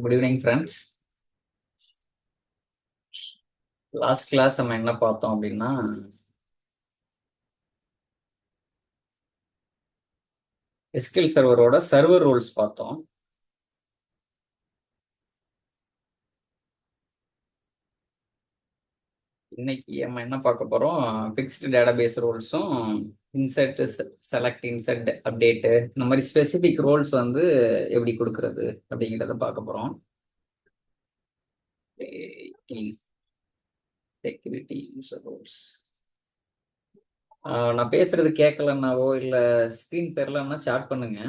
Good evening friends. Last class நம்ம என்ன பார்த்தோம் அப்படின்னா, எஸ்கியூஎல் சர்வரோட சர்வர் ரூல்ஸ் பார்த்தோம். இன்னைக்கு நம்ம என்ன பார்க்க போறோம், ஃபிக்ஸ்டு டேட்டாபேஸ் ரூல்ஸும் இன்சர்ட், செலக்ட், இன்சர்ட், அப்டேட்டு, இந்த மாதிரி ஸ்பெசிஃபிக் ரூல்ஸ் வந்து எப்படி கொடுக்கறது அப்படிங்கிறத பார்க்க போறோம். Security user rules. நான் பேசுறது கேட்கலன்னாவோ இல்லை ஸ்க்ரீன் தெரிலன்னா சாட் பண்ணுங்க.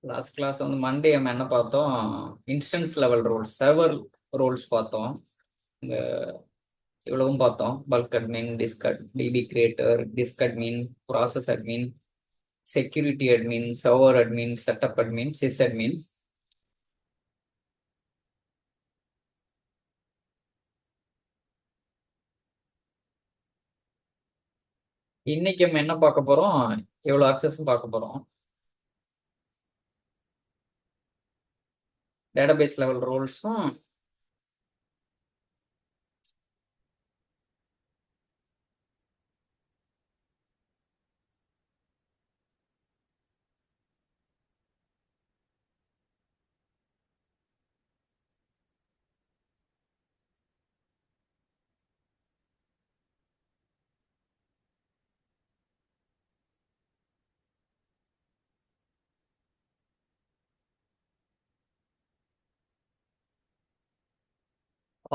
லாஸ்ட் கிளாஸ் வந்து மண்டே நம்ம என்ன பார்த்தோம், instance level rules, server rules பார்த்தோம். இந்த இவ்வளவும் பார்த்தோம். Bulk admin, DB creator, disk admin, process admin, security admin, server admin, setup admin, sys admin. இன்னைக்கு நம்ம என்ன பார்க்க போறோம், எவ்வளவு அக்சஸ் பார்க்க போறோம். டேட்டாபேஸ் லெவல் ரூல்ஸும்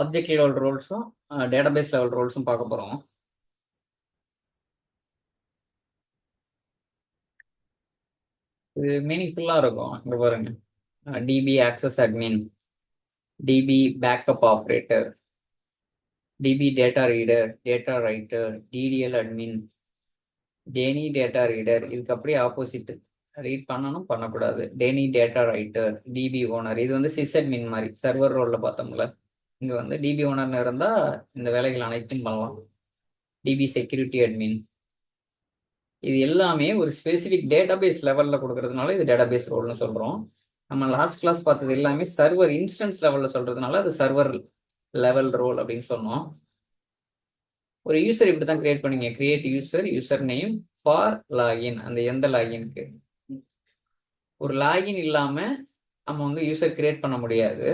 ஆப்ஜெக்ட் லெவல் ரூல்ஸும் டேட்டாபேஸ் லெவல் ரூல்ஸும் பார்க்க போறோம். இது மீனிங்ஃபுல்லா இருக்கும். இங்க பாருங்க, DB access admin, DB backup operator, DB data reader, data writer, DDL admin, deny data reader. இதுக்கு அப்படியே ஆப்போசிட், ரீட் பண்ணணும் பண்ணக்கூடாது. Deny data writer, DB owner. இது வந்து சிஸ் அட்மின் மாதிரி சர்வர் ரோல்ல பார்த்தோம்ல. இங்க வந்து டிபி ஓனர்னு இருந்தா இந்த வேலைகள் அனைத்தும் பண்ணலாம். DB security admin. இது எல்லாமே ஒரு ஸ்பெசிபிக் டேட்டாபேஸ் லெவல்ல கொடுக்கறதுனால இது டேட்டாபேஸ் ரோல்னு சொல்றோம். நம்ம லாஸ்ட் கிளாஸ் பார்த்தது எல்லாமே சர்வர் இன்ஸ்டன்ஸ் லெவல்ல சொல்றதுனால அது சர்வர் லெவல் ரோல் அப்படின்னு சொன்னோம். ஒரு யூசர் இப்படி தான் கிரியேட் பண்ணீங்க. Create user, user name for login. அந்த எந்த லாகின்க்கு, ஒரு லாகின் இல்லாம நம்ம வந்து யூசர் கிரியேட் பண்ண முடியாது.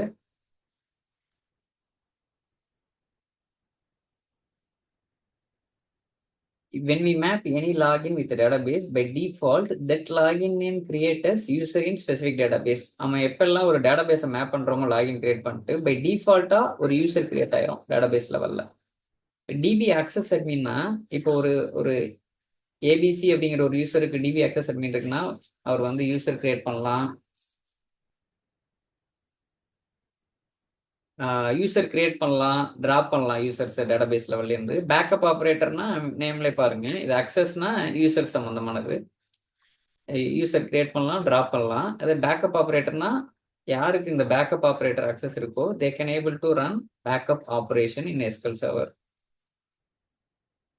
When we map any login with a database, by default that login name creates as user in specific database. நம்ம எப்பெல்லாம் ஒரு டேட்டாபேஸை மேப் பண்றோமோ, லாகின் கிரியேட் பண்ணிட்டு பை டிஃபால்ட்டா ஒரு யூசர் கிரியேட் ஆயிரும் டேட்டாபேஸ் லெவல்ல. டிபி ஆக்சஸ் அட்மின்னா, இப்போ ஒரு ஒரு ஏபிசி அப்படிங்கிற ஒரு யூசருக்கு டிபி ஆக்சஸ் அட்மின் இருக்குன்னா அவர் வந்து யூசர் கிரியேட் பண்ணலாம், யூசர் கிரியேட் பண்ணலாம், டிராப் பண்ணலாம் யூசர்ஸ் டேட்டாபேஸ் லெவல்ல இருந்து. பேக்கப் ஆப்ரேட்டர்னா நேம்ல பாருங்க, இது அக்சஸ்னா யூசர் சம்பந்தமானது. யூசர் கிரியேட் பண்ணலாம், டிராப் பண்ணலாம். அதே பேக்கப் ஆப்ரேட்டர்னா யாருக்கு இந்த பேக்கப் ஆப்ரேட்டர் அக்சஸ் இருக்கோ தே can able to run backup operation in SQL server.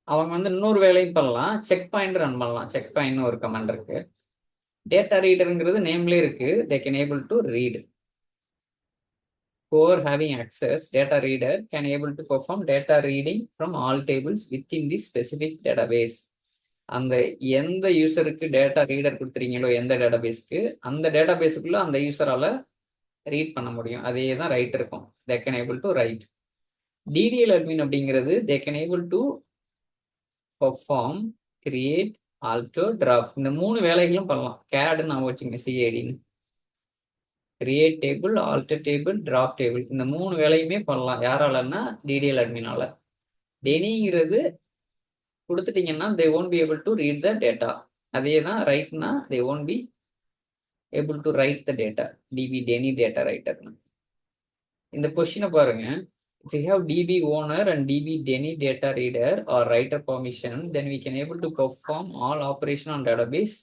அவங்க வந்து இன்னொரு வேலையும் பண்ணலாம், செக் பாயிண்ட் ரன் பண்ணலாம். செக் பாயிண்ட் ஒரு கமாண்ட் இருக்கு. டேட்டா ரீடருங்கிறது நேம்லேயே இருக்கு, தே can able to read. Whoever having access, data reader can able to perform data reading from all tables within the specific database. அந்த எந்த யூசருக்கு டேட்டா ரீடர் கொடுத்துறீங்களோ, எந்த டேட்டாபேஸ்க்கு, அந்த டேட்டாபேஸுக்குள்ள அந்த யூசரால read பண்ண முடியும். அதே தான் ரைட் இருக்கும். They can able to write. DDL admin அப்படிங்கிறது they can able to perform, create, alter, drop. இந்த மூணு வேலைகளும் பண்ணலாம். கேடுன்னு நான் வச்சுங்க, சிஏடின்னு. Create table, alter table, drop table. இந்த மூணு வேலையுமே பண்ணலாம். யாராலன்னா டிடிஎல் அட்மினால. டெனிங்கிறது கொடுத்துட்டீங்கன்னா they won't be able to read the data. அதே தான் ரைட்னா they won't be able to write the data. DB deny data ரைட்டர்னு. இந்த கொஸ்டினை பாருங்க. If we have DB owner and DB Denny data reader or writer permission, then we can able to perform all operation on database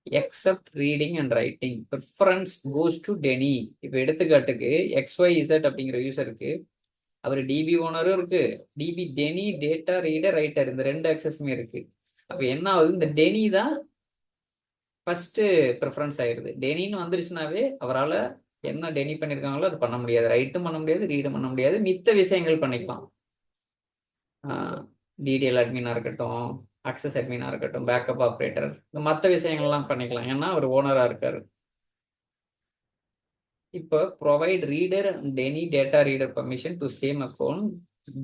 except reading and writing. Preference goes to Denny. இப்போ எடுத்துக்காட்டுக்கு XYZ அப்படிங்கிற யூசருக்கு அவர் DP ஓனரும் இருக்கு, DP deny data reader writer, இந்த ரெண்டு அக்சஸுமே இருக்கு. அப்ப என்ன ஆகுது, இந்த டெனி தான் ஃபர்ஸ்ட் ப்ரிஃபரன்ஸ் ஆயிடுது. டெனின்னு வந்துருச்சுனாவே அவரால் என்ன டெனி பண்ணியிருக்காங்களோ அது பண்ண முடியாது, ரைட்டும் பண்ண முடியாது, ரீடும் பண்ண முடியாது, மித்த விஷயங்கள் பண்ணிக்கலாம். டிடிஎல் அட்மினா இருக்கட்டும், அக்சஸ் அட்மினா இருக்கட்டும், பேக்கப் ஆப்ரேட்டர், இந்த மற்ற விஷயங்கள்லாம் பண்ணிக்கலாம், ஏன்னா அவர் ஓனரா இருக்காரு. இப்போ provide reader and any data reader permission to same account,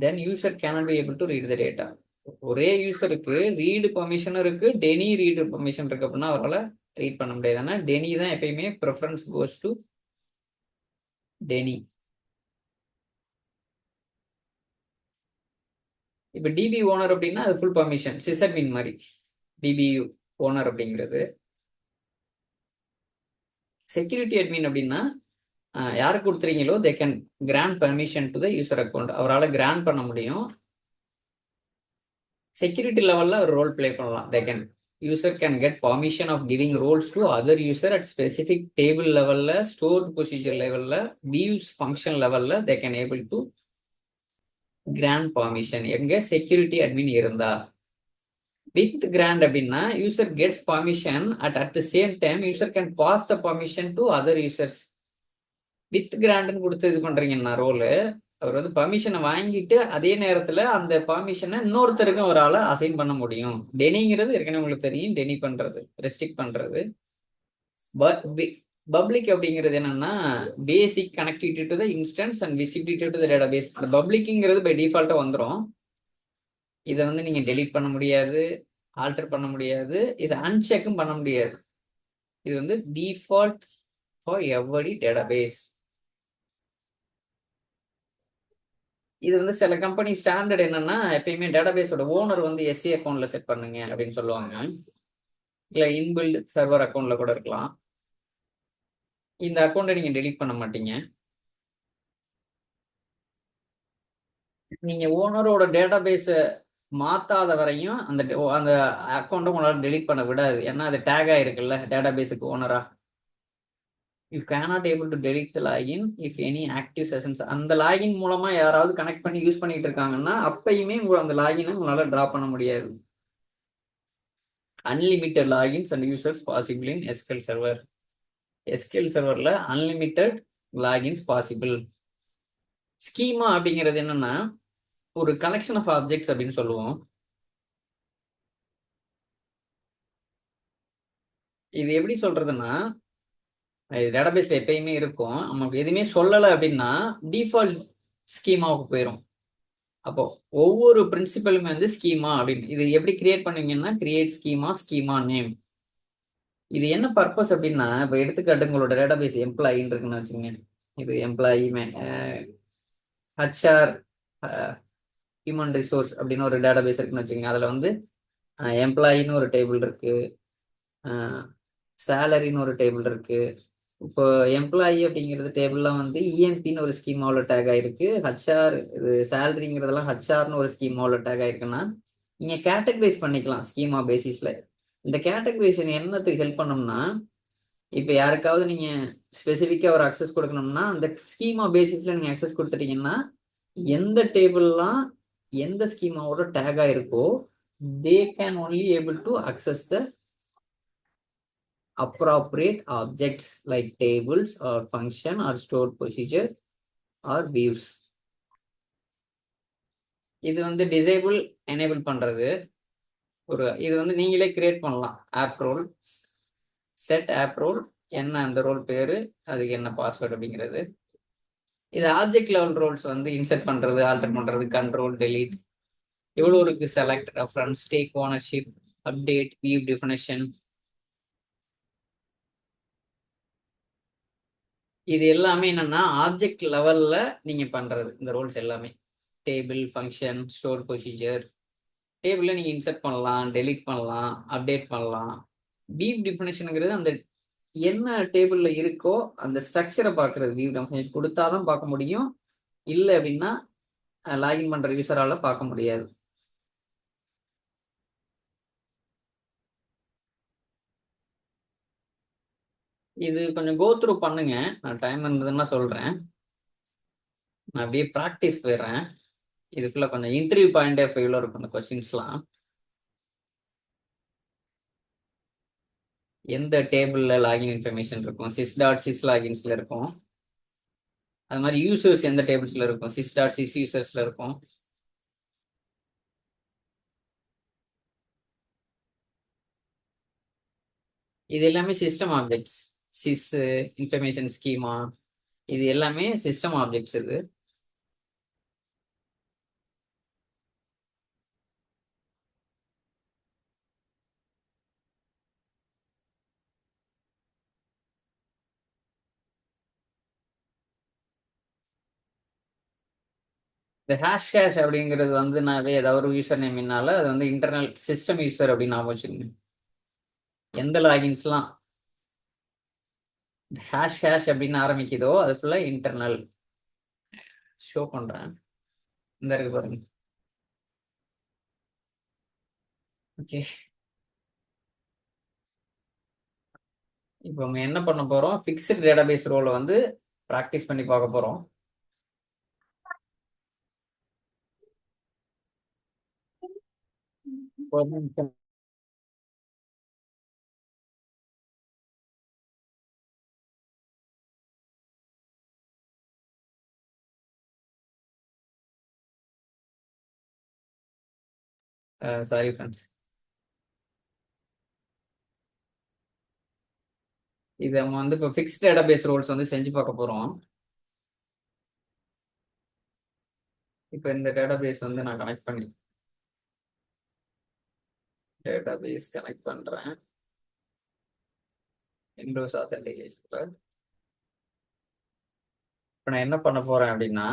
then user cannot be able to read the data. ஒரே யூசருக்கு ரீடு பர்மிஷனும் இருக்கு, டெனி ரீடு பர்மிஷன் இருக்கு அப்படின்னா அவரால் ரீட் பண்ண முடியாது. ஆனால் டெனி தான் எப்பயுமே ப்ரிஃபரன்ஸ் கோஸ் டு டெனி. இப்போ டிபி ஓனர் அப்படின்னா அது ஃபுல் பர்மிஷன், சிஸ்அட்மின் மாதிரி. டிபி ஓனர் அப்படிங்கிறது. செக்யூரிட்டி அட்மின் அப்படின்னா யாருக்கு கொடுத்துறீங்களோ they can grant permission to the user account, அவரால் கிராண்ட் பண்ண முடியும். செக்யூரிட்டி லெவல்ல ஒரு ரோல் பிளே பண்ணலாம். They can user can get permission of giving roles to other user at specific table லெவல்ல, ஸ்டோர்ட் ப்ரொசீஜர் லெவல்ல, வியூஸ் ஃபங்க்ஷன் லெவல்ல they can able to grant permission எங்க செக்யூரிட்டி அட்மின் இருந்தா. வித் கிராண்ட் அப்படின்னா user gets permission at the same time user can pass the permission to other users. With கிராண்ட்னு கொடுத்து இது பண்றீங்கன்னா ரோலு, அவர் வந்து பர்மிஷனை வாங்கிட்டு அதே நேரத்துல அந்த பர்மிஷனை இன்னொருத்தருக்கும் ஒரு ஆளை அசைன் பண்ண முடியும். டெனிங்கிறது ஏற்கனவே உங்களுக்கு தெரியும், டெனி பண்றது, ரெஸ்ட்ரிக்ட் பண்றது. பப்ளிக் அப்படிங்கிறது என்னன்னா basic connectivity to the instance and visibility to the database. அந்த பப்ளிக்ங்கிறது பை டிஃபால்ட்டா வந்துடும். இதை வந்து நீங்க டெலீட் பண்ண முடியாது, ஆல்டர் பண்ண முடியாது, இதை அன்செக்கும் பண்ண முடியாது. இது வந்து டிஃபால்ட் ஃபார் எவரி டேட்டாபேஸ். இது வந்து சில கம்பெனி ஸ்டாண்டர்ட் என்னன்னா எப்பயுமே டேட்டாபேஸோட ஓனர் வந்து எஸ்சி அக்கௌண்ட்ல செட் பண்ணுங்க அப்படின்னு சொல்லுவாங்க, இல்லை இன்பில்ட் சர்வர் அக்கௌண்ட்ல கூட இருக்கலாம். இந்த அக்கௌண்ட்டை நீங்க டெலீட் பண்ண மாட்டீங்க. நீங்க ஓனரோட டேட்டாபேஸை மாத்தாத வரையும் அந்த அந்த அக்கௌண்ட்டை உங்களால் டெலீட் பண்ண விடாது, ஏன்னா அது டேக் ஆயிருக்குல்ல டேட்டாபேஸுக்கு ஓனரா. You cannot able to delete the login if any active sessions. அந்த லாகின் மூலமா யாராவது கனெக்ட் பண்ணி யூஸ் பண்ணிட்டு இருக்காங்கன்னா அப்பயுமே அந்த லாகினை உங்களால டிராப் பண்ண முடியாது. Unlimited logins and users possible in SQL server. SQL சர்வர்ல அன்லிமிட்டட் லாகின்ஸ் பாசிபிள். ஸ்கீமா அப்படிங்கிறது என்னன்னா ஒரு கலெக்ஷன் ஆஃப் ஆப்ஜெக்ட்ஸ் அப்படின்னு சொல்லுவோம். இது எப்படி சொல்றதுன்னா டேட்டாபேஸ்ல எப்பயுமே இருக்கும், நமக்கு எதுவுமே சொல்லலை அப்படின்னா டிஃபால்ட் ஸ்கீமாவுக்கு போயிடும். அப்போ ஒவ்வொரு பிரின்சிபலுமே வந்து ஸ்கீமா அப்படின்னு. இது எப்படி கிரியேட் பண்ணுவீங்கன்னா கிரியேட் ஸ்கீமா, ஸ்கீமா நேம். இது என்ன பர்பஸ் அப்படின்னா இப்போ எடுத்துக்காட்டு உங்களோட டேட்டாபேஸ் எம்ப்ளாயின்னு இருக்குன்னு வச்சுங்க. இது எம்ப்ளாயி ஹச்ஆர் ஹியூமன் ரிசோர்ஸ் அப்படின்னு ஒரு டேட்டாபேஸ் இருக்குன்னு வச்சுங்க. அதில் வந்து எம்ப்ளாயின்னு ஒரு டேபிள் இருக்கு, சேலரின்னு ஒரு டேபிள் இருக்கு. இப்போ எம்ப்ளாயி அப்படிங்கிறது டேபிள்லாம் வந்து இஎம்பின்னு ஒரு ஸ்கீமாவில் டேக் ஆயிருக்கு. ஹச்ஆர் இது சேலரிங்கிறதெல்லாம் ஹச்ஆர்னு ஒரு ஸ்கீமாவில் டேக் ஆயிருக்குன்னா நீங்க கேட்டகரைஸ் பண்ணிக்கலாம் ஸ்கீமா பேசிஸ்ல. இந்த கேட்டகரைசேஷன் என்னத்துக்கு ஹெல்ப் பண்ணோம்னா இப்போ யாருக்காவது நீங்க ஸ்பெசிஃபிக்கா ஒரு அக்சஸ் கொடுக்கணும்னா அந்த ஸ்கீமா பேசிஸ்ல நீங்க அக்சஸ் கொடுத்துட்டீங்கன்னா எந்த டேபிள்லாம் எந்த ஸ்கீமாவோட டேக் ஆயிருக்கோ they can only able to access the appropriate objects like tables or function or stored procedure or views. இது வந்து டிசேபிள் எனேபிள் பண்றது. இது வந்து நீங்களே கிரியேட் பண்ணலாம். App role, set app role, என்ன அந்த ரோல் பேரு, அதுக்கு என்ன பாஸ்வேர்டு அப்படிங்கிறது. இது ஆப்ஜெக்ட் லெவல் ரோல்ஸ் வந்து இன்செர்ட் பண்றது, ஆல்டர் பண்றது, கண்ட்ரோல், டெலீட், எவ்வளோ இருக்கு, select, reference, take ownership, update, view definition. இது எல்லாமே என்னன்னா ஆப்ஜெக்ட் லெவல்ல நீங்க பண்றது. இந்த ரோல்ஸ் எல்லாமே டேபிள், ஃபங்க்ஷன், ஸ்டோர் ப்ரொசீஜர். டேபிள்ல நீங்க இன்சர்ட் பண்ணலாம், டெலீட் பண்ணலாம், அப்டேட் பண்ணலாம். வியூ டெஃபினேஷனுங்கிறது அந்த என்ன டேபிள்ல இருக்கோ அந்த ஸ்ட்ரக்சரை பார்க்கறது. வியூ டெஃபினேஷன் கொடுத்தாதான் பார்க்க முடியும், இல்லை அப்படின்னா லாகின் பண்ற யூசரால பார்க்க முடியாது. இது கொஞ்சம் கோ த்ரூ பண்ணுங்க, நான் டைம் இருந்ததுன்னா சொல்றேன். நான் அப்படியே ப்ராக்டிஸ் போயிடுறேன். இதுக்குள்ள கொஞ்சம் இன்டர்வியூ பாயிண்ட் ஆஃப் வியூல இருக்கும் இந்த கொஸ்டின்ஸ்லாம். எந்த டேபிள்ல லாகின் இன்ஃபர்மேஷன் இருக்கும், சிஸ் டாட் சிஸ் லாகின்ஸ்ல இருக்கும். அது மாதிரி யூசர்ஸ் எந்த டேபிள்ஸ்ல இருக்கும், சிஸ் டாட் சிஸ் யூசர்ஸ்ல இருக்கும். இது எல்லாமே system objects. Sis information schema இது எல்லாமே சிஸ்டம் ஆப்ஜெக்ட்ஸ். இது இந்த ஹேஷ் அப்படிங்கிறது வந்து நான் ஏதாவது ஒரு யூசர் நேம்னால அது வந்து இன்டர்னல் சிஸ்டம் யூசர் அப்படின்னு ஞாபகம் வச்சுக்கோங்க. எந்த லாகின்ஸ்லாம் ஹேஷ் அப்படின்னு ஆரம்பிக்குதோ அது ஃபுல்லா இன்டர்னல். ஷோ பண்றேன், இந்த இருக்கு பாருங்க. ஓகே, இப்போ நம்ம என்ன பண்ண போறோம், ஃபிக்ஸ்டு டேட்டாபேஸ் ரோலை வந்து ப்ராக்டிஸ் பண்ணி பார்க்க போறோம். சாரி ஃப்ரெண்ட்ஸ், இது நம்ம வந்து இப்போ ஃபிக்ஸ்ட் டேட்டாபேஸ் ரோல்ஸ் வந்து செஞ்சு பார்க்க போறோம். இப்போ இந்த டேட்டாபேஸ் வந்து நான் கனெக்ட் பண்ணி டேட்டாபேஸ் கனெக்ட் பண்றேன் விண்டோஸ் ஆத்தென்டிகேஷன்ல. இப்போ நான் என்ன பண்ண போறேன் அப்படின்னா,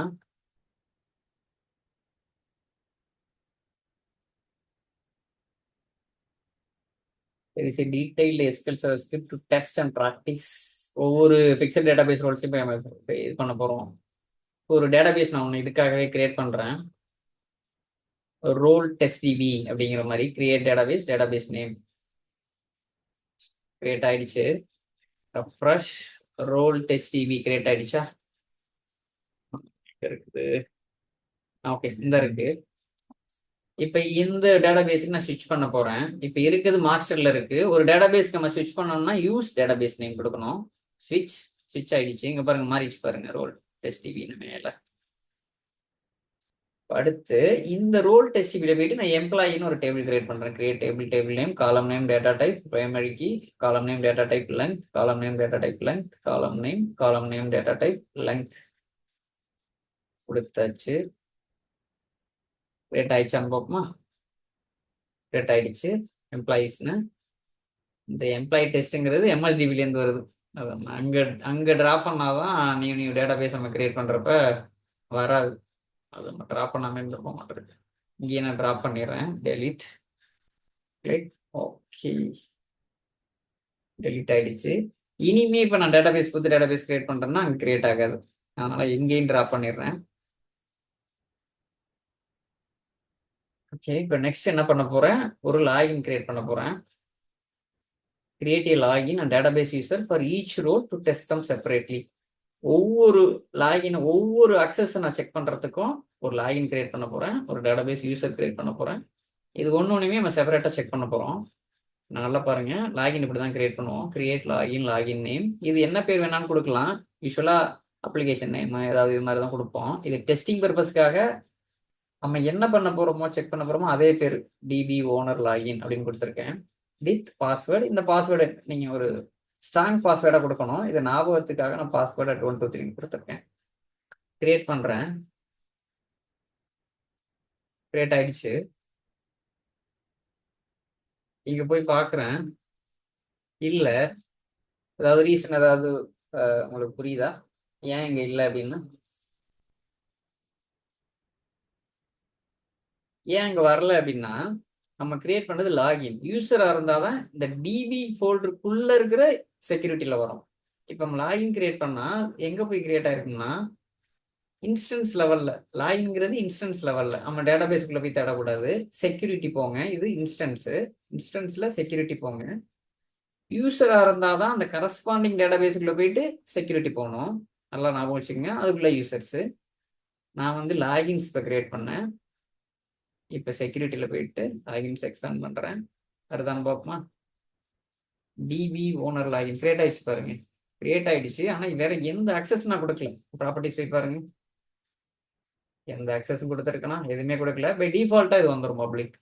there is a detailed SQL server script to test and practice. ஒவ்வொரு ஃபிக்ஸட் டேட்டாபேஸ் ரோல்ஸையும் இப்போ இது பண்ண போறோம். ஒரு டேட்டாபேஸ் நான் ஒன்று இதுக்காகவே கிரியேட் பண்றேன். ரோல் டெஸ்ட் டிபி அப்படிங்கிற மாதிரி கிரியேட் டேட்டாபேஸ் நேம் கிரியேட் ஆயிடுச்சு. Refresh, role test DB create ஆயிடுச்சா? இருக்குது. ஓகே, இந்த இருக்கு. இப்போ இந்த டேட்டாபேஸுக்கு நான் ஸ்விட்ச் பண்ண போறேன். இப்போ இருக்குது மாஸ்டர்ல இருக்கு. ஒரு டேட்டாபேஸ்க்கு நம்ம ஸ்விட்ச் பண்ணோம்னா யூஸ் டேட்டாபேஸ் நேம் கொடுக்கணும். ஸ்விட்ச் ஆயிடுச்சு. இங்க பாருங்க, மாறிடுச்சு பாருங்க, ரோல் டெஸ்ட் டிபின்னு மேல. அடுத்து இந்த ரோல் டெஸ்ட் டிபில போயிட்டு நான் எம்ப்ளாயின்னு ஒரு டேபிள் கிரியேட் பண்றேன். Create table name, column name, data type, primary key, column name, data type, length, column name, data type, length, column name, data type, length கொடுத்தாச்சு. கிரியேட் ஆயிடுச்சான்னு பார்ப்போமா? கிரியேட் ஆயிடுச்சு. எம்ப்ளாயிஸ்னு இந்த எம்ப்ளாயி டெஸ்ட்டுங்கிறது எம்எஸ்டிபிலேருந்து வருது. அது அங்க அங்க ட்ராப் பண்ணாதான் நியூ டேட்டாபேஸ் நம்ம கிரியேட் பண்றப்ப வராது. அது நம்ம ட்ராப் பண்ணாம இருக்க மாட்டேருக்கு. இங்கேயே நான் ட்ராப் பண்ணிடுறேன். டெலிட், கிளிக், ஓகே, டெலிட் ஆயிடுச்சு. இனிமே இப்போ நான் புது டேட்டாபேஸ் கிரியேட் பண்றேன்னா அங்கே கிரியேட் ஆகாது. அதனால எங்கேயும் ட்ராப் பண்ணிடுறேன். ஓகே, இப்போ நெக்ஸ்ட் என்ன பண்ண போறேன், ஒரு லாகின் கிரியேட் பண்ண போறேன். Create a login and database user for each row to test them separately. ஒவ்வொரு லாகின், ஒவ்வொரு அக்சஸ் நான் செக் பண்றதுக்கும் ஒரு லாகின் கிரியேட் பண்ண போறேன், ஒரு டேட்டாபேஸ் யூசர் கிரியேட் பண்ண போறேன். இது ஒன்னொன்னுமே நம்ம செப்பரேட்டா செக் பண்ண போறோம். நல்லா பாருங்க, லாகின் இப்படிதான் கிரியேட் பண்ணுவோம். Create login name. இது என்ன பேர் வேணாலும் கொடுக்கலாம். யூஸ்வலா அப்ளிகேஷன் நேம் ஏதாவது இது மாதிரி தான் கொடுப்போம். இது டெஸ்டிங் பர்பஸ்க்காக நம்ம என்ன பண்ண போறோமோ, செக் பண்ண போறோமோ அதே பேர் டிபி ஓனர் லாகின் அப்படின்னு கொடுத்துருக்கேன். With password. இந்த பாஸ்வேர்டு நீங்க ஒரு ஸ்ட்ராங் பாஸ்வேர்டா கொடுக்கணும். இதை ஞாபகத்துக்காக நான் பாஸ்வேர்டு 1 2 3 கொடுத்துருக்கேன். கிரியேட் பண்றேன். கிரியேட் ஆயிடுச்சு. இங்க போய் பாக்குறேன், இல்ல. ஏதாவது ரீசன் ஏதாவது உங்களுக்கு புரியுதா ஏன் இங்க இல்லை அப்படின்னு? ஏன் இங்க வரல அப்படின்னா, நம்ம கிரியேட் பண்ணது லாகின் யூசரா இருந்தாதான் இந்த டிபி ஃபோல்டருக்குள்ள இருக்கிற செக்யூரிட்டியில வரும். இப்போ நம்ம லாகின் கிரியேட் பண்ணா எங்க போய் கிரியேட் ஆயிருக்குன்னா, இன்ஸ்டன்ஸ் லெவல்ல. லாகின்ங்கிறது இன்ஸ்டன்ஸ் லெவல்ல. நம்ம டேட்டாபேஸ்க்குள்ள போய் தேடக்கூடாது. செக்யூரிட்டி போங்க, இது இன்ஸ்டன்ஸ்ல செக்யூரிட்டி போங்க. யூசரா இருந்தாதான் அந்த கரஸ்பாண்டிங் டேட்டாபேஸ்க்குள்ள போயிட்டு செக்யூரிட்டி போகணும். நல்லா ஞாபகம் வச்சுக்கோங்க. அதுக்குள்ள யூசர்ஸ். நான் வந்து லாகின்ஸ் இப்போ கிரியேட் பண்ணேன். இப்போ செக்யூரிட்டியில போயிட்டு லாகின்ஸ் எக்ஸ்பேண்ட் பண்றேன். அடுத்தான பார்ப்போமா? டிபி ஓனர் லாகின் கிரியேட் ஆயிடுச்சு பாருங்க. கிரியேட் ஆயிடுச்சு. ஆனா வேற எந்த அக்சஸ் நான் கொடுக்கல. ப்ராப்பர்ட்டிஸ் போய் பாருங்க, எந்த அக்சஸும் கொடுத்துருக்கேனா? எதுவுமே கொடுக்கல. பை டிஃபால்ட்டா இது வந்துடும் பப்ளிக்.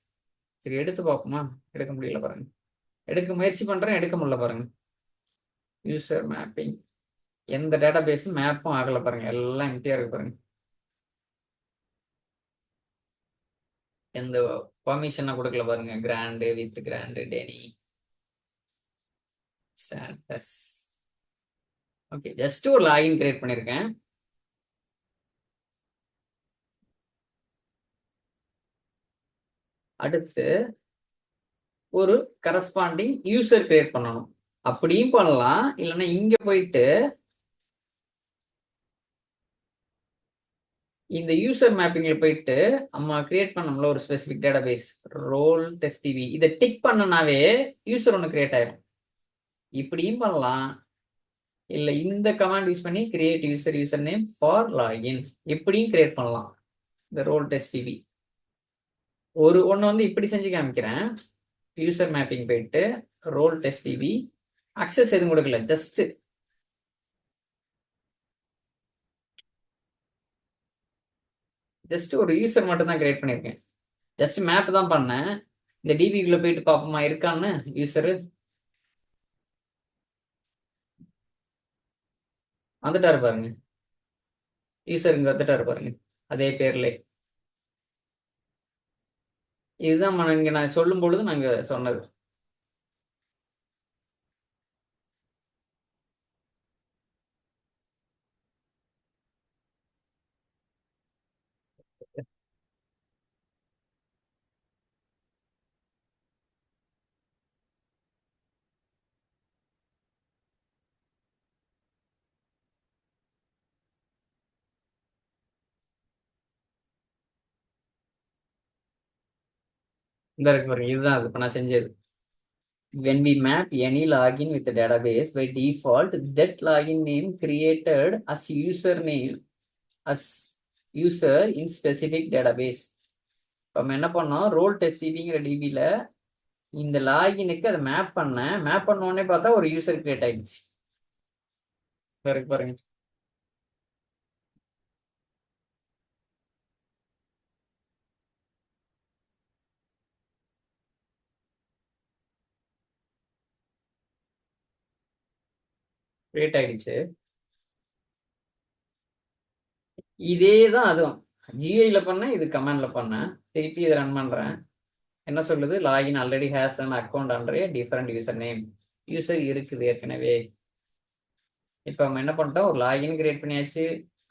சரி, எடுத்து பார்ப்போமா? எடுக்க முடியல பாருங்க. எடுக்க முயற்சி பண்றேன், எடுக்க முடியல பாருங்க. யூசர் மேப்பிங், எந்த டேட்டா பேஸும் மேப்பும் ஆகல பாருங்க. எல்லாம் எம்டியா இருக்கு பாருங்க. எந்த பர்மிஷனை கொடுக்கல பாருங்க. Grant with grant deny status. Okay, just ஒரு லாகின் கிரியேட் பண்ணிருக்கேன். அடுத்து ஒரு கரஸ்பாண்டிங் யூசர் கிரியேட் பண்ணணும். அப்படியும் பண்ணலாம், இல்லைன்னா இங்க போயிட்டு இந்த யூசர் மேப்பிங்ல போயிட்டு நம்ம கிரியேட் பண்ணோம்ல ஒரு specific database role test DB, இதை டிக் பண்ணனாவே யூசர் ஒன்று கிரியேட் ஆயிடும். இப்படியும் பண்ணலாம், இல்ல இந்த கமாண்ட் யூஸ் பண்ணி create user name for login இப்படியும் கிரியேட் பண்ணலாம். இந்த ரோல் டெஸ்ட் டிவி ஒன்னு வந்து இப்படி செஞ்சு காமிக்கிறேன். யூசர் மேப்பிங் போயிட்டு ரோல் டெஸ்ட் டிவி, அக்சஸ் எதுவும் கொடுக்கல, ஜஸ்ட் ஒரு யூசர் மட்டும் தான் கிரியேட் பண்ணியிருக்கேன். ஜஸ்ட் மேப் தான் பண்ணேன். இந்த டிபிக்குள்ள போயிட்டு பார்ப்போமா இருக்கான்னு. யூசரு வந்துட்டாரு பாருங்க. யூசர் இங்க வந்துட்டாரு பாருங்க, அதே பேர்ல. இதுதான் இங்க நான் சொல்லும் பொழுது நாங்க சொன்னது. இந்த இருக்கு பாருங்க, இதுதான் அது இப்ப நான் செஞ்சது. When we map any login with the database, by default, that login name created as username as user in specific database. இப்போ நம்ம என்ன பண்ணோம், ரோல் டெஸ்ட் டிபிங்கிற டிபியில் இந்த லாகினுக்கு அதை மேப் பண்ண உடனே பார்த்தா ஒரு யூசர் கிரியேட் ஆயிடுச்சு. பாருங்க, கிரியேட் ஆயிடுச்சு. இதே தான் அதுவும் ஜிஐல பண்ணேன், இது கமாண்ட்ல பண்ணேன். திருப்பி இதை ரன் பண்றேன். என்ன சொல்லுது, login already has an account under different user name. User இருக்குது ஏற்கனவே. இப்போ நம்ம என்ன பண்ணிட்டோம், ஒரு லாகின் கிரியேட் பண்ணியாச்சு,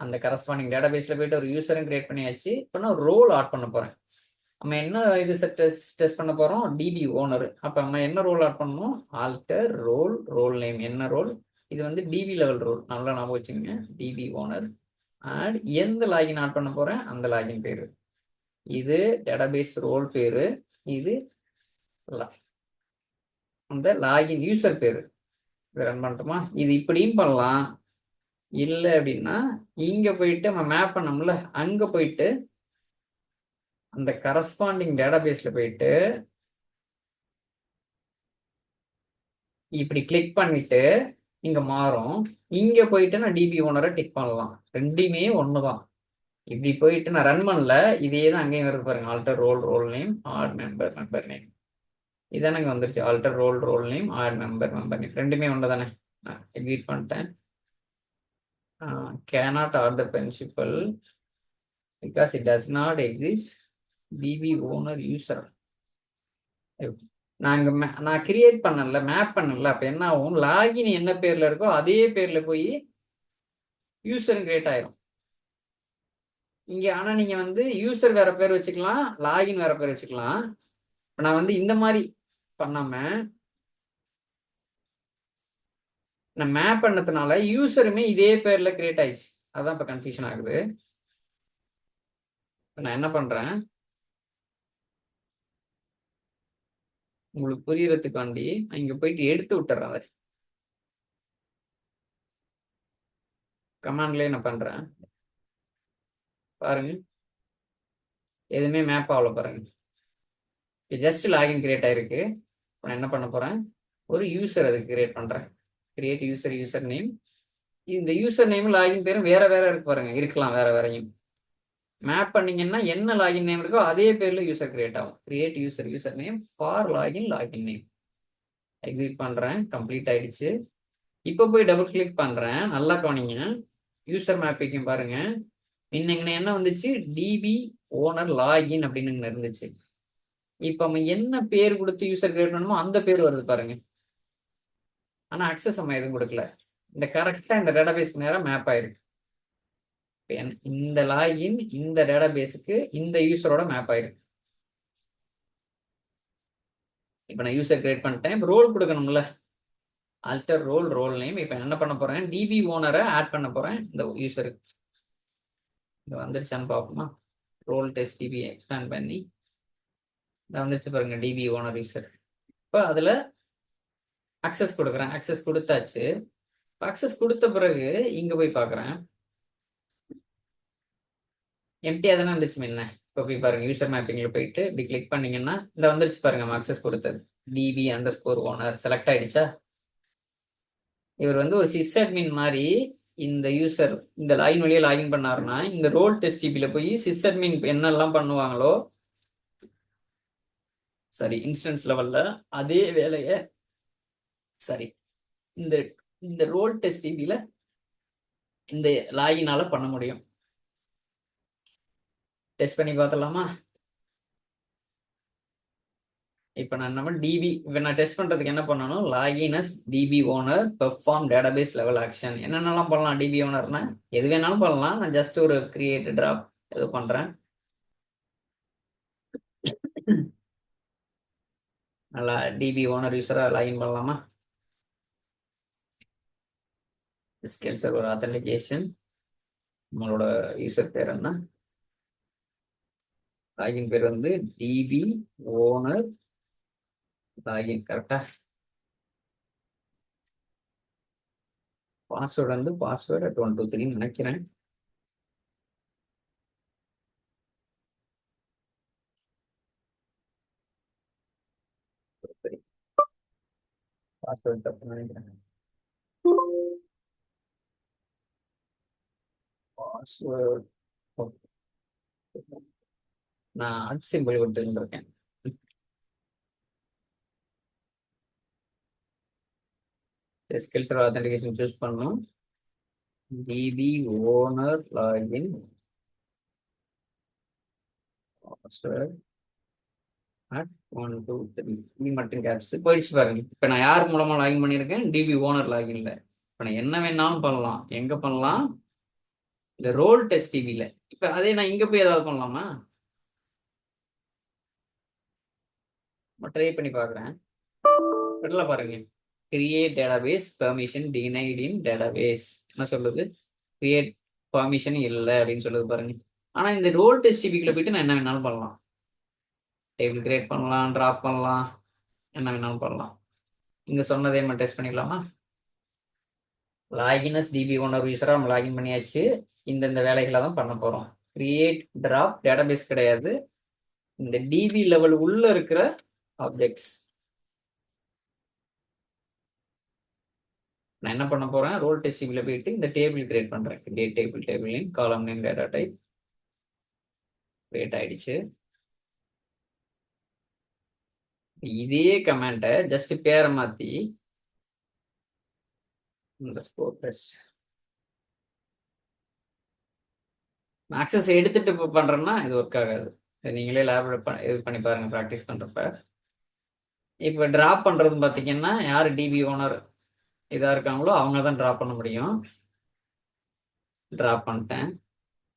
அந்த கரஸ்பாண்டிங் டேட்டாபேஸ்ல போயிட்டு ஒரு யூசரும் கிரியேட் பண்ணியாச்சு. இப்போ நான் ஒரு ரோல் ஆட் பண்ண போறேன். நம்ம என்ன இது டெஸ்ட் பண்ண போறோம், டிபி ஓனர். அப்ப நம்ம என்ன ரோல் ஆட் பண்ணணும், ஆல்டர் ரோல் நேம். என்ன ரோல் இது? வந்து டிபி லெவல் ரோல். நல்லா ஞாபகம் வச்சுங்க, டிபி ஓனர். ஆட் எந்த லாகின் ஆட் பண்ண போறேன், அந்த லாகின் பேரு. இது டேட்டாபேஸ் ரோல் பேரு, இது அந்த லாகின் யூசர் பேரு. இது ரன் பண்ணட்டுமா? இது இப்படியும் பண்ணலாம். இல்லை அப்படின்னா இங்க போயிட்டு நம்ம மேப் பண்ணோம்ல, அங்க போயிட்டு அந்த கரஸ்பாண்டிங் டேட்டாபேஸ்ல போயிட்டு இப்படி கிளிக் பண்ணிட்டு இங்க மாறும். இங்க போயிட்டு நான் டிபி ஓனரை டிக் பண்ணலாம். ரெண்டுமே ஒண்ணுதான். இப்படி போயிட்டு நான் ரன் பண்ணல, இதே தான் அங்கேயும் வருது பாருங்க. Alter role name add member name. இதானே வந்துருச்சு. Alter role name add member name, ரெண்டுமே ஒன்று தானே. நான் எடிட் பண்ணிட்டேன். cannot add the principal because it does not exist db owner user. நான் கிரியேட் பண்ணல, மேப் பண்ணல. அப்ப என்ன ஆகும், லாகின் என்ன பேர்ல இருக்கோ அதே பேர்ல போய் யூசர் கிரியேட் ஆயிரும் இங்க. ஆனா நீங்க வந்து யூசர் வேற பேர் வச்சுக்கலாம், லாகின் வேற பேர் வச்சுக்கலாம். நான் வந்து இந்த மாதிரி பண்ணாம நான் மேப் பண்ணதுனால யூசருமே இதே பேர்ல கிரியேட் ஆயிடுச்சு. அதான் இப்ப கன்ஃபியூஷன் ஆகுது. நான் என்ன பண்றேன், உங்களுக்கு புரியறதுக்காண்டி இங்க போயிட்டு எடுத்து விட்டுறேன். அதை கமாண்ட்லயே நான் பண்றேன் பாருங்க. எதுவுமே மேப் ஆகல பாருங்க. ஜஸ்ட் லாகின் கிரியேட் ஆயிருக்கு. நான் என்ன பண்ண போறேன், ஒரு யூசர் அதுக்கு கிரியேட் பண்றேன். Create user name. இந்த யூசர் நேம் லாகின் பேரும் வேற வேற இருக்கு பாருங்க, இருக்கலாம் வேற வேறையும். மேப் பண்ணீங்கன்னா என்ன லாகின் நேம் இருக்கோ அதே பேர்ல யூசர் கிரியேட் ஆகும். Create user name for login name. Exit பண்றேன், கம்ப்ளீட் ஆயிடுச்சு. இப்போ போய் டபுள் கிளிக் பண்றேன், நல்லா கவனிங்க. யூசர் மேப்பிங் பாருங்க, இன்னைக்கு என்ன வந்துச்சு, டிபி ஓனர் லாகின் அப்படின்னு இருந்துச்சு. இப்போ நம்ம என்ன பேர் கொடுத்து யூசர் கிரியேட் பண்ணணுமோ அந்த பேர் வருது பாருங்க. ஆனா அக்சஸ் நம்ம எதுவும் கொடுக்கல. இந்த கரெக்டா இந்த டேட்டாபேஸ்க்கு நேரம் மேப் ஆயிருக்கு. இந்த லாகின் இந்த டேட்டாபேஸுக்கு இந்த யூசரோட மேப் ஆயிருக்கு. இப்போ நான் யூசர் கிரியேட் பண்ணிட்டேன். இப்போ ரோல் கொடுக்கணும்ல, ஆல்டர் ரோல் நேம். இப்போ என்ன பண்ண போறேன், டிபி ஓனரை ஆட் பண்ண போறேன் இந்த யூசருக்கு. இது வந்துருச்சான்னு பார்ப்போமா. ரோல் டெஸ்ட் டிபி எக்ஸ்பேண்ட் பண்ணி இதை வந்துருச்சு பாருங்க, டிபி ஓனர் யூசர். இப்போ அதுல அக்சஸ் கொடுக்குறேன். அக்சஸ் கொடுத்தாச்சு. அக்சஸ் கொடுத்த பிறகு இங்க போய் பார்க்குறேன், எம்டியா தானே இருந்துச்சு முன்ன. இப்போ போய் பாருங்க, யூசர் மேப்பிங்ல போயிட்டு இப்படி கிளிக் பண்ணீங்கன்னா இந்த வந்துருச்சு பாருங்க, நம்ம அக்சஸ் கொடுத்தது டிபி அண்டர்ஸ்கோர் ஓனர் செலக்ட் ஆயிடுச்சா. இவர் வந்து ஒரு சிஸ் அட்மின் மாதிரி இந்த யூசர் இந்த லாகின் வழியா லாகின் பண்ணாருன்னா இந்த ரோல் டெஸ்ட் டிபில போய் சிஸ் அட்மின் என்னெல்லாம் பண்ணுவாங்களோ, சரி இன்ஸ்டன்ஸ் லெவல்ல அதே வேலையை சரி இந்த இந்த ரோல் டெஸ்ட் டிபில இந்த லாகினால பண்ண முடியும். டெஸ்ட் பண்ணி பார்த்தலாமா. இப்போ நம்ம டிபி இப்போ நான் டெஸ்ட் பண்றதுக்கு என்ன பண்ணணும், login as DB owner perform database level action. என்னென்னலாம் பண்ணலாம் டிபி ஓனர்னா, எது வேணாலும் பண்ணலாம். நான் ஜஸ்ட் ஒரு கிரியேட் டிராப் எது பண்றேன். நல்லா டிபி ஓனர் யூசரா லாகின் பண்ணலாமா. Scale server authentication. நம்மளோட யூசர் பேர் என்ன, லாகின் பேர் வந்து டிபி ஓனர் லாகின். கரெக்டா. பாஸ்வேர்டு வந்து பாஸ்வேர்டு at 1 2 3 நினைக்கிறேன். பாஸ்வேர்டு தப்பு நினைக்கிறேன். பாஸ்வேர்டு நான் அட் சிம்பிள் கொடுத்துருக்கேன். SQL Server authentication சூஸ் பண்ணணும். DB owner login password at 1 2 3 இது மட்டும் கேப்ஸ் போயிடுச்சு பாருங்க. இப்போ நான் யார் மூலமா லாகின் பண்ணியிருக்கேன், டிபி ஓனர் லாகின்ல. இப்போ நான் என்ன வேணாலும் பண்ணலாம். எங்க பண்ணலாம், இந்த ரோல் டெஸ்ட் டிவில. இப்போ அதே நான் இங்க போய் ஏதாவது பண்ணலாமா, ட்ரை பண்ணி பார்க்குறேன். இடத்துல பாருங்க, கிரியேட் டேட்டாபேஸ் பெர்மிஷன் டினைட் இன் டேட்டாபேஸ் என்ன சொல்லுது, கிரியேட் பெர்மிஷன் இல்லை அப்படின்னு சொல்லுது பாருங்க. ஆனா இந்த ரோல் டெஸ்ட் டிவிக்குள்ள போயிட்டு நான் என்ன வேணாலும் பண்ணலாம். டேபிள் கிரியேட் பண்ணலாம், டிராப் பண்ணலாம், என்ன வேணாலும் பண்ணலாம். இங்க சொன்னதே நம்ம டெஸ்ட் பண்ணிடலாமா. லாகின் அஸ் டிபி ஓனர் யூசரா நம்ம லாகின் பண்ணியாச்சு. இந்த வேலைகளை தான் பண்ண போறோம். கிரியேட் டிராப் டேட்டாபேஸ் கிடையாது, இந்த டிபி லெவல் உள்ள இருக்கிற ஆப்ஜெக்ட்ஸ். நான் என்ன பண்ண போறேன், ரோல் டெஸ்ட் டிபில போயிட்டு இந்த டேபிள் கிரியேட் பண்றேன். Table name column name data type create ஆயிடுச்சு. இதே கமெண்ட்டை ஜஸ்ட் பேரை மாத்தி டெஸ்ட் ஆக்சஸ் எடுத்துட்டு பண்றேன்னா இது ஒர்க் ஆகாது. நீங்களே லேப்ல இது பண்ணி பாருங்க ப்ராக்டிஸ் பண்றப்ப. இப்போ டிராப் பண்றது பாத்தீங்கன்னா யாரு டிபி ஓனர் இதா இருக்காங்களோ அவங்க தான் டிராப் பண்ண முடியும். டிராப் பண்ணிட்டேன்,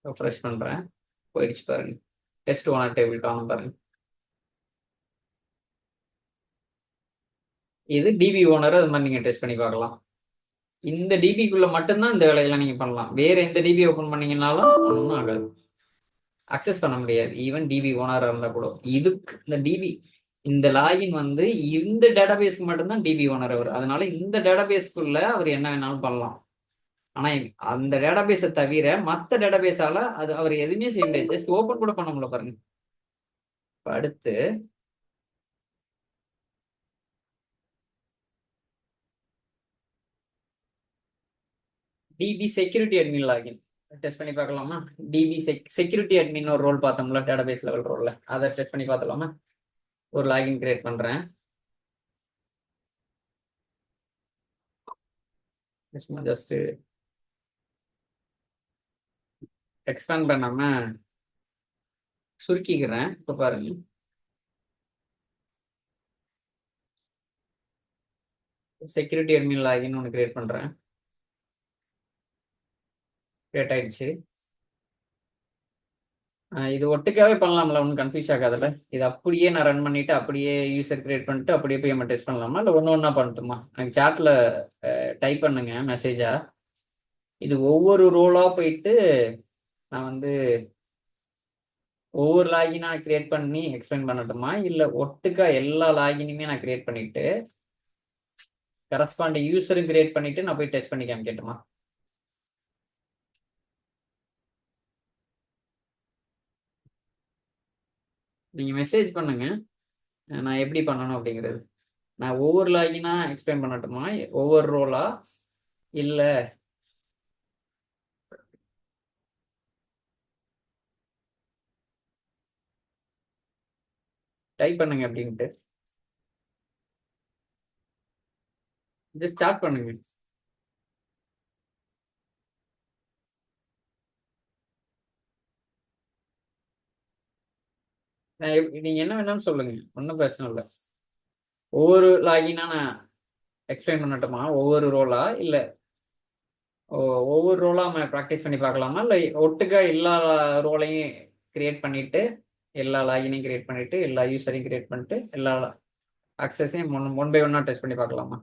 ரெஃப்ரெஷ் பண்றேன், போயிடுச்சு பாருங்க. டெஸ்ட் ஓனர் டேபிள் காணும் பாருங்க. இது டிபி ஓனர், அது மாதிரி நீங்க டெஸ்ட் பண்ணி பார்க்கலாம். இந்த டிபிக்குள்ள மட்டும்தான் இந்த வேலையெல்லாம் நீங்க பண்ணலாம். வேற எந்த டிபி ஓபன் பண்ணீங்கன்னாலும் ஒன்றும் ஆகாது, அக்சஸ் பண்ண முடியாது. ஈவன் டிபி ஓனரா இருந்தா கூட. இதுக்கு இந்த டிபி இந்த லாகின் வந்து இந்த டேட்டாபேஸ்க்கு மட்டும்தான் டிபி ஓனர் அவர். அதனால இந்த டேட்டாபேஸ்க்குள்ள அவர் என்ன வேணாலும் பண்ணலாம். ஆனா அந்த டேட்டாபேஸை தவிர மற்ற டேட்டாபேஸால அது அவர் எதுவுமே செய்ய முடியாது. ஜஸ்ட் ஓபன் கூட பண்ண முடியல பாருங்க. அடுத்து DB security admin login test பண்ணி பார்க்கலாமா? டிபி செக்யூரிட்டி அட்மின் ஒரு ரோல் பார்த்தோம்ல, டேட்டாபேஸ் லெவல் ரோல்ல, அதை டெஸ்ட் பண்ணி பார்த்துலாமா? ஒரு லாகின் கிரியேட் பண்றேன். ஜஸ்ட் எக்ஸ்பேண்ட் பண்ணாம சுருக்கிக்கிறேன். இப்போ பாருங்க, செக்யூரிட்டி அட்மின் லாகின் ஒன்று கிரியேட் பண்றேன். கிரியேட் ஆயிடுச்சு. இது ஒட்டுக்காவே பண்ணலாம்ல, ஒன்றும் கன்ஃபியூஸ் ஆகாதுல்ல. இது அப்படியே நான் ரன் பண்ணிட்டு அப்படியே யூசர் கிரியேட் பண்ணிட்டு அப்படியே போய் நம்ம டெஸ்ட் பண்ணலாமா, இல்லை ஒன்று ஒன்றா பண்ணட்டுமா? எனக்கு சாட்ல டைப் பண்ணுங்க மெசேஜா. இது ஒவ்வொரு ரோலா போயிட்டு நான் வந்து ஒவ்வொரு லாகினா கிரியேட் பண்ணி எக்ஸ்பிளைன் பண்ணட்டுமா, இல்லை ஒட்டுக்கா எல்லா லாகினுமே நான் கிரியேட் பண்ணிட்டு கரஸ்பாண்டிங் யூசரும் கிரியேட் பண்ணிட்டு நான் போய் டெஸ்ட் பண்ணி காமிக்கட்டுமா? நீங்க மெசேஜ் பண்ணுங்க, நான் எப்படி பண்ணணும் அப்படிங்கிறது. நான் ஒவ்வொரு லாகினா எக்ஸ்பிளைன் பண்ணட்டுமா, ஒவ்வொரு ரோலா? இல்ல டைப் பண்ணுங்க அப்படின்ட்டு ஜஸ்ட் ஸ்டார்ட் பண்ணுங்க. நீங்க என்ன வேணாலும் சொல்லுங்க, ஒன்றும் பிரச்சனை இல்லை. ஒவ்வொரு லாகினா நான் எக்ஸ்பிளைன் பண்ணட்டுமா, ஒவ்வொரு ரோலா? இல்ல ஒவ்வொரு ரோலா நம்ம ப்ராக்டிஸ் பண்ணி பார்க்கலாமா, இல்லை ஒட்டுக்கா எல்லா ரோலையும் கிரியேட் பண்ணிட்டு எல்லா லாகினையும் கிரியேட் பண்ணிட்டு எல்லா யூசரையும் கிரியேட் பண்ணிட்டு எல்லா அக்சஸையும் ஒன் பை ஒன்னா டெஸ்ட் பண்ணி பார்க்கலாமா?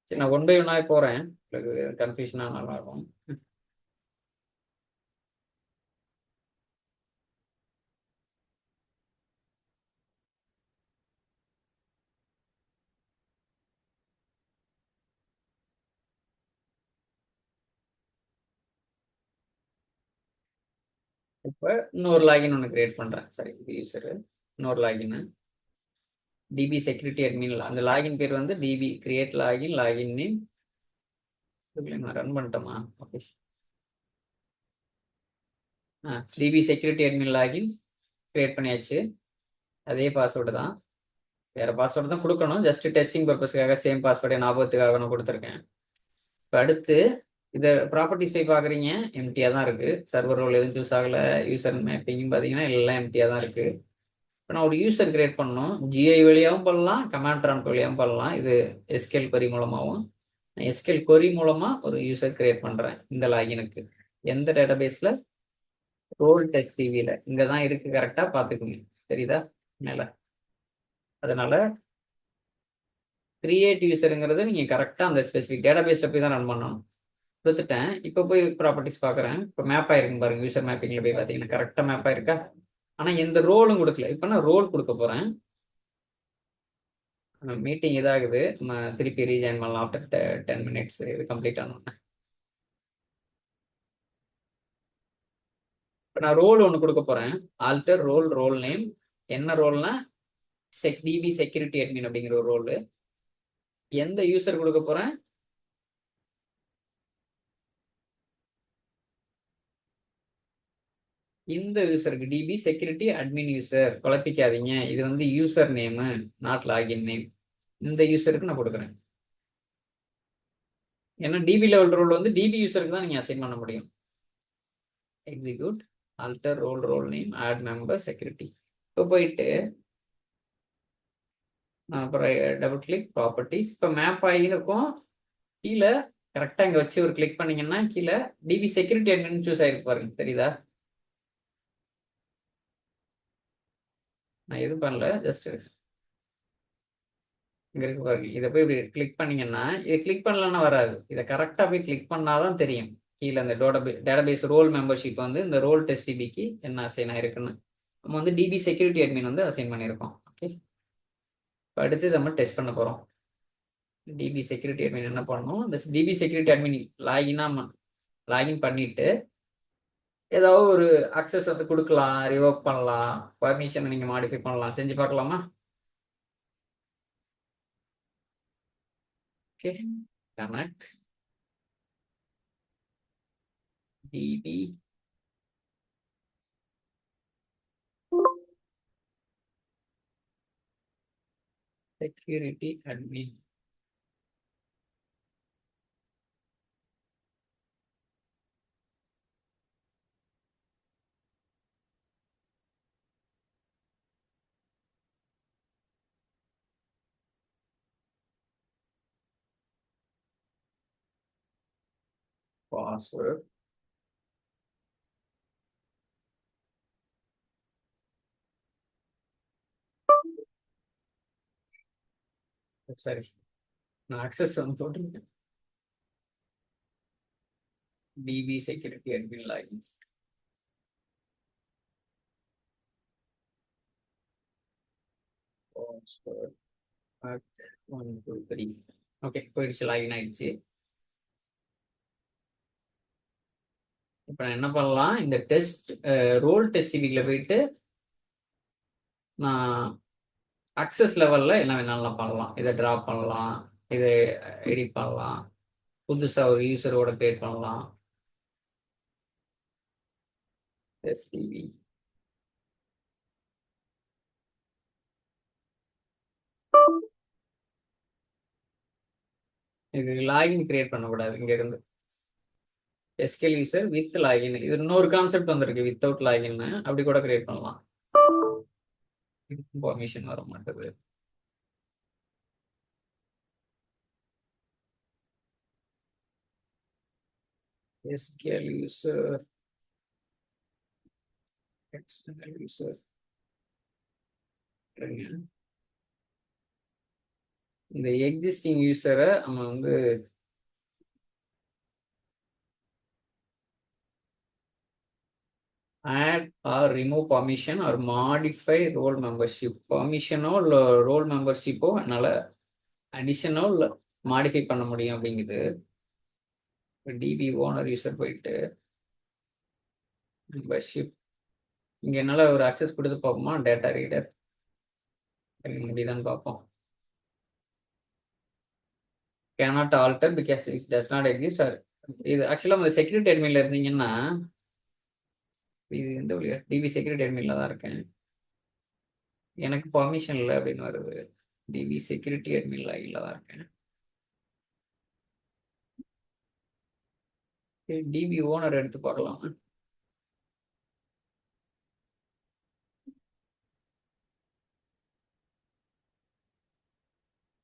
சரி, நான் ஒன் பை ஒன்னாவே போறேன், உங்களுக்கு கன்ஃபியூஷனா நல்லா இருக்கும். இப்போ இன்னொரு லாகின் ஒன்று கிரியேட் பண்றேன். சரி, யூசர் இன்னொரு லாகின் டிபி செக்யூரிட்டி அட்மின். அந்த லாகின் பேர் வந்து DB create login, login name. நான் ரன் பண்ணிட்டோமா? Okay. DB security admin login create பண்ணியாச்சு. அதே பாஸ்வேர்டு தான், வேற பாஸ்வேர்டு தான் கொடுக்கணும். ஜஸ்ட் டெஸ்டிங் பர்பஸ்க்காக சேம் பாஸ்வேர்டை ஞாபகத்துக்காக நான் கொடுத்துருக்கேன். இப்போ அடுத்து இதை ப்ராப்பர்ட்டிஸ் போய் பார்க்குறீங்க, எம்டியாக தான் இருக்கு. சர்வர் ரோல் எதுவும் சூஸ் ஆகலை. யூசர் மேப்பிங்கும் பார்த்தீங்கன்னா எல்லாம் எம்டியாக தான் இருக்கு. இப்போ நான் ஒரு யூசர் கிரியேட் பண்ணணும். ஜிஐ வழியாகவும் பண்ணலாம், கமாண்ட் ப்ராம்ப்ட் வழியாகவும் பண்ணலாம். இது எஸ்கேல் கொரி மூலமாகவும். நான் எஸ்கேல் கொரி மூலமா ஒரு யூசர் கிரியேட் பண்றேன். இந்த லாகினுக்கு எந்த டேட்டாபேஸ்ல? ரோல் டெஸ்ட் டிவியில. இங்க தான் இருக்கு, கரெக்டா பாத்துக்கோங்க. தெரியுதா மேல? அதனால கிரியேட் யூசருங்கிறது நீங்க கரெக்டா அந்த ஸ்பெசிஃபிக் டேட்டாபேஸ்ல போய் தான் ரன் பண்ணணும். கொடுத்துட்டேன். இப்போ போய் ப்ராப்பர்ட்டிஸ் பார்க்குறேன். இப்போ மேப் ஆயிருக்கும் பாருங்க, யூசர் மேப்பிங்ல போய் பார்த்தீங்கன்னா கரெக்டா மேப் ஆயிருக்கா? ஆனா எந்த ரோலும் கொடுக்கல. இப்போ நான் ரோல் கொடுக்க போறேன். மீட்டிங் இதாகுது, நம்ம திருப்பி ரீஜாயின் பண்ணலாம் ஆஃப்டர் 10 மினிட்ஸ் இது கம்ப்ளீட் ஆனோம். இப்போ நான் ரோல் ஒன்று கொடுக்க போறேன். ஆல்டர் ரோல், ரோல் நேம் என்ன ரோல்னா டிபி செக்யூரிட்டி அட்மின் அப்படிங்கிற ஒரு ரோல். எந்த யூசர் கொடுக்க போறேன்? இந்த யூசருக்கு டிபி செக்யூரிட்டி அட்மின் யூசர். குழப்பிக்காதீங்க, இது வந்து user name, not login name. இந்த யூசருக்கு நான் கொடுக்குறேன். ஏன்னா டிபி லெவல் ரோல் வந்து டிபி யூசருக்கு தான் நீங்க அசைன் பண்ண முடியும். Execute, alter role, role name, add member, security. இப்போ போயிட்டு அப்புறம் டபுள் கிளிக் ப்ராப்பர்ட்டிஸ். இப்போ மேப் ஆகியிருக்கும். கீழே கரெக்டாக இங்கே வச்சு ஒரு கிளிக் பண்ணீங்கன்னா கீழே டிபி செக்யூரிட்டி அட்மின் சூஸ் ஆயிருக்கு பாருங்க, தெரியுதா? நான் எதுவும் பண்ணல, ஜஸ்ட் இங்க இருக்கு பாருங்க. இதை போய் இப்படி கிளிக் பண்ணீங்கன்னா, இதை கிளிக் பண்ணலன்னா வராது. இதை கரெக்டாக போய் கிளிக் பண்ணாதான் தெரியும் கீழே இந்த டேட்டாபேஸ் ரோல் மெம்பர்ஷிப் வந்து இந்த ரோல் டெஸ்ட் டிபிக்கு என்ன அசைன் ஆயிருக்குன்னு. நம்ம வந்து டிபி செக்யூரிட்டி அட்மின் வந்து அசைன் பண்ணியிருக்கோம். ஓகே, இப்போ அடுத்து நம்ம டெஸ்ட் பண்ண போறோம். டிபி செக்யூரிட்டி அட்மின் என்ன பண்ணணும்? இந்த டிபி செக்யூரிட்டி அட்மின் லாகின் பண்ணிட்டு ஏதாவது ஒரு அக்சஸ் வந்து கொடுக்கலாம், ரிவோக் பண்ணலாம், பர்மிஷனை நீங்க மாடிஃபை பண்ணலாம். செஞ்சு பார்க்கலாமா? Okay, connect db security admin. Password. சரி, நான் access வந்து போட்டிருக்கேன். db security admin login. Password. 1 2 3. Okay, போயிடுச்சு, லாகின் ஆயிடுச்சு. இப்போ நான் என்ன பண்ணலாம், இந்த டெஸ்ட் ரோல் டெஸ்ட் டிவியில் போயிட்டு நான் அக்சஸ் லெவலில் என்ன வேணாலும் பண்ணலாம். இதை ட்ராப் பண்ணலாம், இதை எடிட் பண்ணலாம், புதுசாக ஒரு யூசரோட கிரியேட் பண்ணலாம். டெஸ்ட் டிவி இது லாகின் கிரியேட் பண்ணக்கூடாது. இங்க இருந்து எஸ்கேல் யூசர் வித் லாகின், இது இன்னொரு கான்செப்ட் வந்திருக்கு, வித்தவுட் லாகின். அப்படி கூட கிரியேட் பண்ணலாம். பர்மிஷன் வர மாட்டேது. SQL user, external user. இந்த எக்ஸிஸ்டிங் யூசரை நம்ம வந்து add or remove permission or modify role membership. பர்மிஷனோ இல்லை ரோல் மெம்பர்ஷிப்போ என்னால் அடிஷனோ இல்லை மாடிஃபை பண்ண முடியும் அப்படிங்குது. டிபி ஓனர் யூசர் போயிட்டு மெம்பர்ஷிப் இங்கே என்னால் ஒரு அக்சஸ் கொடுத்து பார்ப்போமா, டேட்டா ரீடர் முடியுதான்னு பார்ப்போம். cannot alter because it does not exist. இது ஆக்சுவலாக அந்த செக்யூரிட்டி அட்மின்ல இருந்தீங்கன்னா, இது எந்த வழியா டிபி செக்யூரிட்டி அட்மின்ல தான் இருக்கேன், எனக்கு பர்மிஷன் இல்லை அப்படின்னு வருது. டிபி செக்யூரிட்டி அட்மின்ல இல்லை தான் இருக்கேன். டிபி ஓனர் எடுத்து பார்க்கலாம்.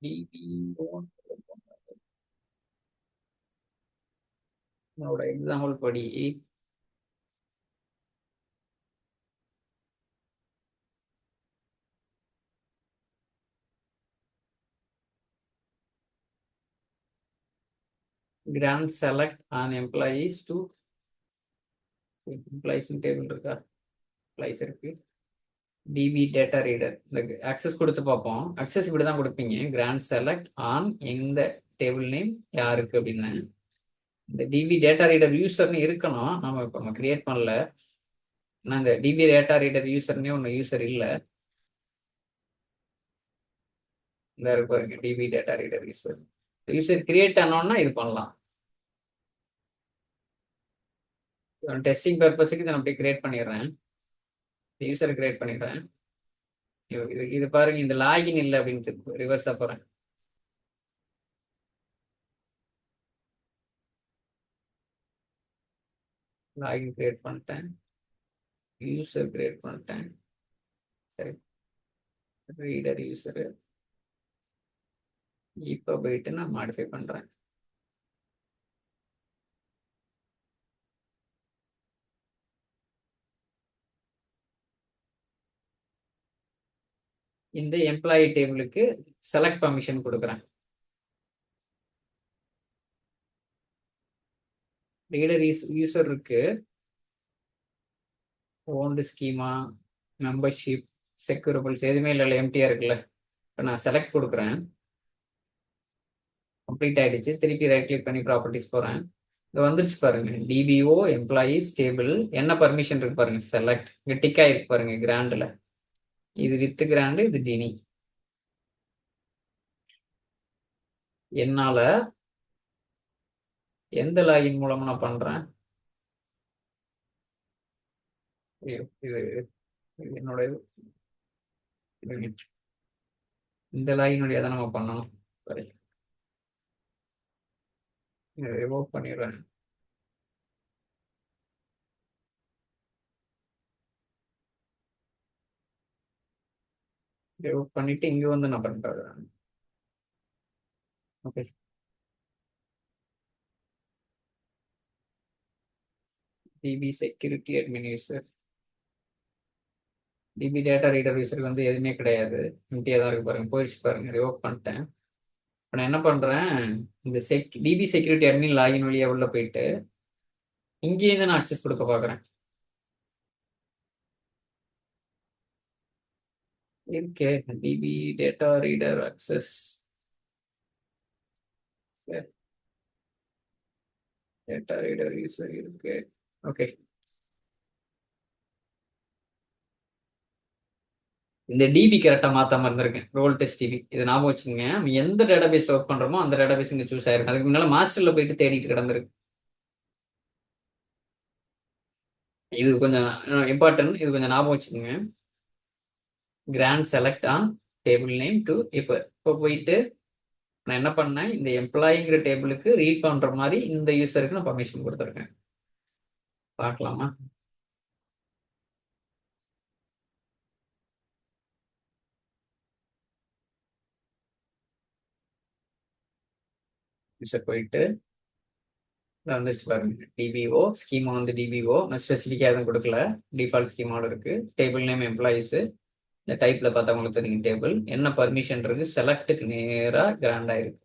டிபி ஓனரோட எக்ஸாம்பிள் படி grant select on employees to employees table இருக்கா, employees இருக்கு. டிபி டேட்டா ரீடர் இந்த அக்சஸ் கொடுத்து பார்ப்போம். அக்சஸ் இப்படி தான் கொடுப்பீங்க, கிராண்ட் செலக்ட் ஆன் எந்த டேபிள் நேம் யாருக்கு அப்படின்னு. இந்த டிபி டேட்டா ரீடர் யூசர்னு இருக்கணும், நம்ம இப்போ நம்ம கிரியேட் பண்ணல. நான் இந்த டிபி டேட்டா ரீடர் யூசர்னே ஒன்று யூசர் இல்லை. இந்த இருப்பாருங்க DB data reader user. User create ஆனோன்னா இது பண்ணலாம். டெஸ்டிங் பர்பஸுக்கு இதை நான் அப்படியே கிரியேட் பண்ணிடுறேன். யூசர் கிரியேட் பண்ணிடுறேன். இது பாருங்க, இந்த லாகின் இல்லை அப்படின்னு ரிவர்ஸா போறேன். லாகின் கிரியேட் பண்ணிட்டேன், யூசர் கிரியேட் பண்ணிட்டேன். சரி, ரீடர் யூசரு இப்போ போயிட்டு நான் மாடிஃபை பண்றேன். இந்த எம்ப்ளாயி டேபிளுக்கு செலக்ட் பர்மிஷன் கொடுக்குறேன். ரீடர் யூசர் இருக்கு, ஓன்டு ஸ்கீமா, மெம்பர்ஷிப், செக்யூரபிள்ஸ் எதுவுமே இல்லை, எம்டியா இருக்குல்ல. இப்போ நான் செலக்ட் கொடுக்குறேன், கம்ப்ளீட் ஆயிடுச்சு. திருப்பி ரைட் கிளிக் பண்ணி ப்ராப்பர்ட்டிஸ் போறேன். இது வந்துருச்சு பாருங்க, டிபிஓ எம்ப்ளாயிஸ் டேபிள். என்ன பர்மிஷன் இருக்கு பாருங்க, செலக்ட். இங்க டிக் ஆயிருக்கு பாருங்க கிராண்ட்ல. இது வித் கிராண்டு, இது டினி. என்னால எந்த லாகின் மூலமா நான் பண்றேன்? இது என்னோட இந்த லாகின் வழியா தான் நம்ம பண்ணணும். சரி, ரிவோக் பண்ணிடுறேன். ரிவோக் பண்ணிட்டு இங்க வந்து நான் பண்ணிட்டு okay. DB security admin user, DB data reader யூசருக்கு வந்து எதுவுமே கிடையாது, இம்டியா தான் இருக்கு பாருங்க. போயிடுச்சு பாருங்க, ரிவோக் பண்ணிட்டேன். இப்போ நான் என்ன பண்றேன், இந்த டிபி செக்யூரிட்டி அட்மின் லாகின் வழியா உள்ள போயிட்டு இங்கேருந்து நான் அக்சஸ் கொடுக்க பாக்குறேன். இருக்கே DB data reader access, data reader user இருக்கு. ஓகே, இந்த டிபி கரெக்டா மாத்தாம இருந்திருக்கேன். ரோல் டெஸ்ட் டிபி இது ஞாபகம் வச்சுங்க. நம்ம எந்த டேட்டாபேஸ் ஒர்க் பண்றோமோ அந்த டேட்டாபேஸ் இங்க சூஸ் ஆயிருக்கு. அதுக்கு முன்னால மாஸ்டர்ல போயிட்டு தேடிட்டு கிடந்திருக்கு. இது கொஞ்சம் இம்பார்ட்டன்ட், இது கொஞ்சம் ஞாபகம் வச்சுக்கோங்க. Grant select on table name to இப்போ போயிட்டு நான் என்ன பண்ணேன், இந்த எம்ப்ளாயிங்கிற டேபிளுக்கு ரீட் பண்ற மாதிரி இந்த யூசருக்கு நான் பர்மிஷன் கொடுத்துருக்கேன். பார்க்கலாமா? யூசர் போயிட்டு வந்துருச்சு பாருங்க. டிபிஓ ஸ்கீமா வந்து டிபிஓ ஸ்பெசிஃபிக்காக எதுவும் கொடுக்கல, டிஃபால்ட் ஸ்கீமோட இருக்கு. டேபிள் நேம் எம்ப்ளாயிஸ், இந்த டைப்ல பார்த்தா உங்களுக்கு தெரியும் டேபிள். என்ன பர்மிஷன் இருக்கு, செலக்டுக்கு நேராக கிராண்டா இருக்கு.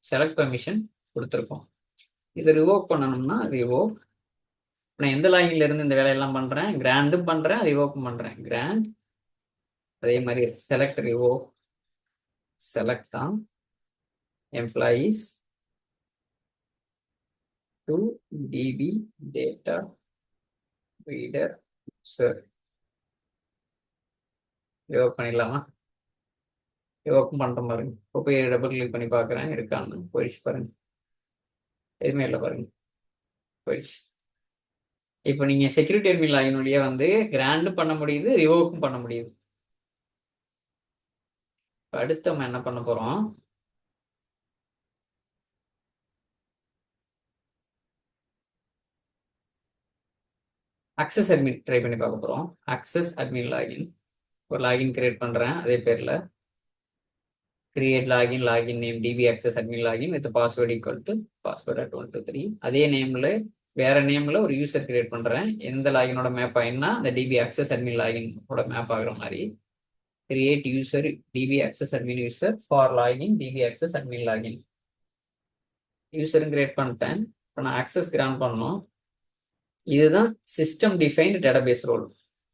செலக்ட் பர்மிஷன் கொடுத்துருக்கோம். இதை ரிவோக் பண்ணணும்னா ரிவோக். நான் எந்த லாகின்ல இருந்து இந்த வேலையெல்லாம் பண்றேன், கிராண்டும் பண்றேன் ரிவோக்கும் பண்றேன். கிராண்ட் அதே மாதிரி செலக்ட் ரிவோக், செலக்ட் தான் employees to DB data reader sir. Revoke பண்ணிடலாமா? ரிவோக்கும் பண்ற பாருங்க. இப்போ போய் டபுள் கிளிக் பண்ணி பார்க்குறேன் இருக்கான்னு. போயிடுச்சு பாருங்க, எதுவுமே இல்லை பாருங்க, போயிடுச்சு. இப்போ நீங்க செக்யூரிட்டி அட்மின் லாகின் வழியா வந்து கிராண்டும் பண்ண முடியுது, ரிவோக்கும் பண்ண முடியுது. அடுத்து நம்ம என்ன பண்ண போறோம், அக்சஸ் அட்மின் ட்ரை பண்ணி பார்க்க போறோம். அக்சஸ் அட்மின் லாகின், ஒரு லாகின் கிரியேட் பண்றேன். அதே பேர்ல create login, login name DB access admin login with password equal to password at 1 2 3. அதே நேம்ல வேற நேம்ல ஒரு யூசர் கிரியேட் பண்றேன். எந்த லாகினோட மேப் ஆயினா அந்த டிபி அக்சஸ் அட்மின் லாகினோட மேப் ஆகுற மாதிரி create user DB access admin user for login DB access admin login. யூசரும் கிரியேட் பண்ணிட்டேன். இப்போ நான் அக்சஸ் கிராண்ட் பண்ணணும். இதுதான் சிஸ்டம் டிஃபைன்டு டேட்டாபேஸ் ரோல்.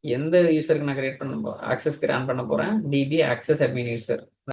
எந்த யூசருக்கு நான் கிரியேட் பண்ண ஆக்சஸ் கிராண்ட் பண்ண போறேன், டிபி அக்சஸ் அட்மின் யூசர்.